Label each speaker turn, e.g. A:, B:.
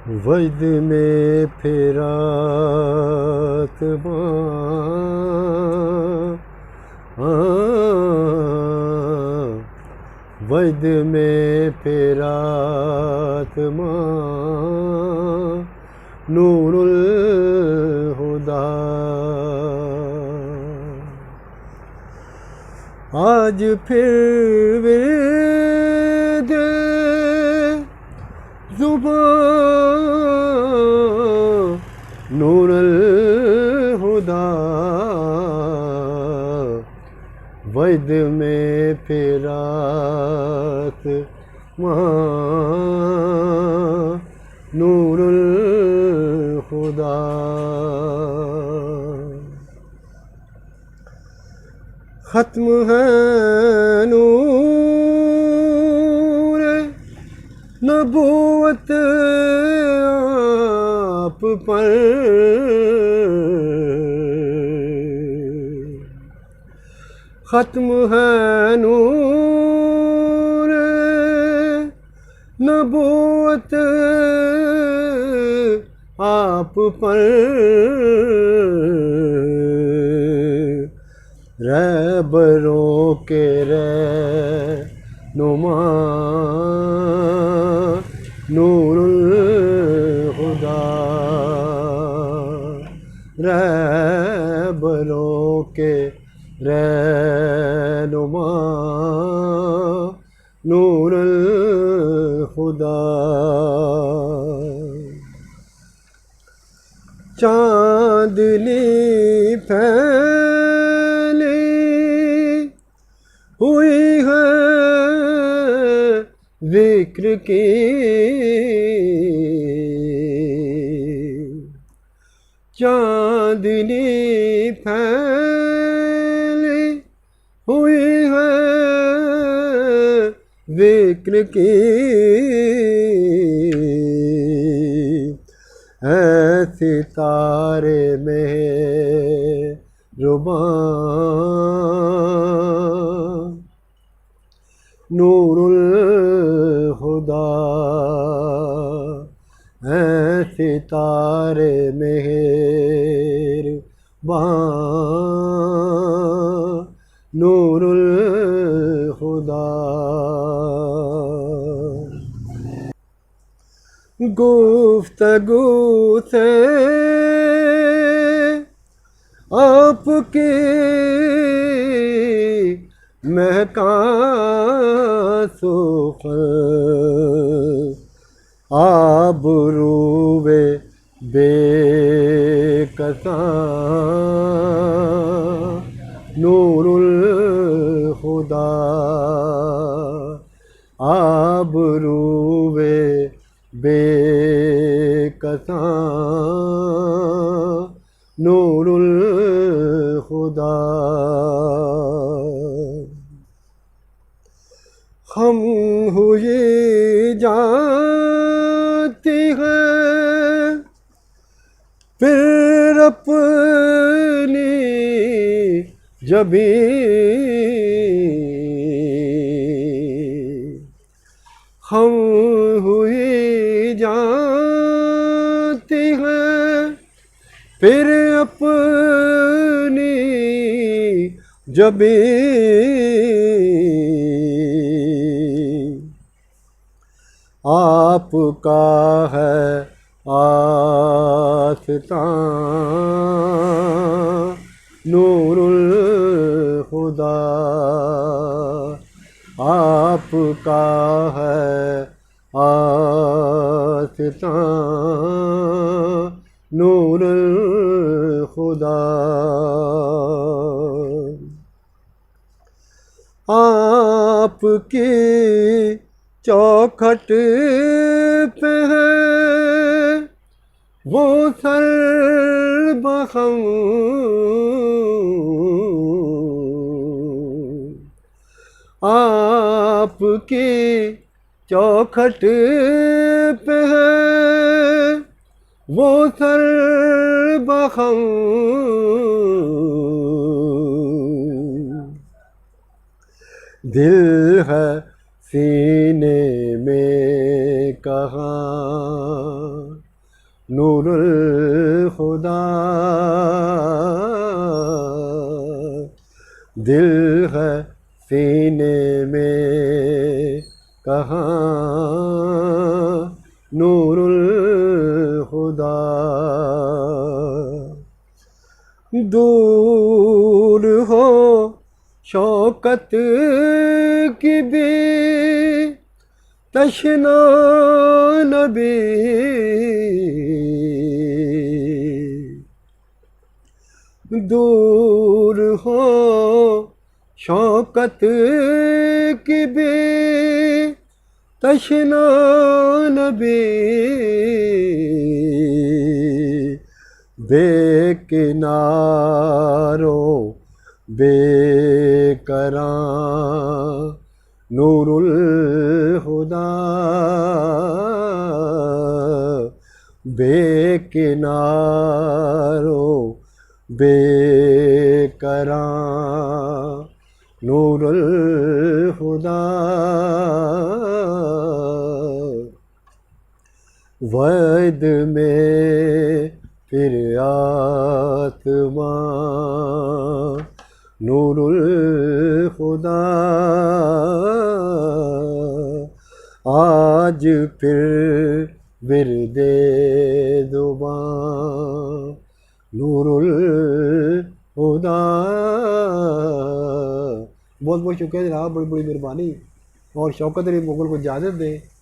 A: वैद में फेरात वैद में फेरात नूरुल हुदा। आज फिर विद ज़ुबान नूरुल हुदा। वैद में फेरात नूरुल हुदा। खत्म है नूर नबूवत आप पर, खत्म है नूर नबूवत आप पर। रहबरों के रहनुमा नूरुल हुदा। रहबरों के रहनुमा नूरुल हुदा। चांदनी फैली हुई है जिक्र की, चांदनी फैली हुई है जिक्र की। सितारे मेहरबान नूरुल हुदा। सितारे मेहरबान नूरुल हुदा। गुफ्तगू से आपकी महका सुफ़र आबरूए बेकसा नूरुल हुदा। आबरूए बेकसा नूरुल हुदा। हम हुई जाती है फिर अपनी जबी, हम हुई जाती है फिर अपनी जबी। आपका है आस्तां नूरुल हुदा। आपका है आस्तां नूरुल हुदा। आपकी चौखट पे है वो सर्बहम, आपकी चौखट पे है वो सर्बहम। दिल है सीने में कहाँ नूरुल खुदा। दिल है सीने में कहाँ नूरुल खुदा। दूर हो शौकत की भी तशना नबी। दूर हो शौकत की भी तशना नबी। बेकिनारों बेकरां नूरुल खुदा। बेकिनारों बेकरां नूरुल खुदा। वैद में फिर आत्मा नूरुल खुदा। आज फिर विरदे ज़ुबां नूरुल खुदा। बहुत बहुत शुक्रिया जनाब, बड़ी बड़ी मेहरबानी। और शौकत अली मुगल को इजाज़त दें।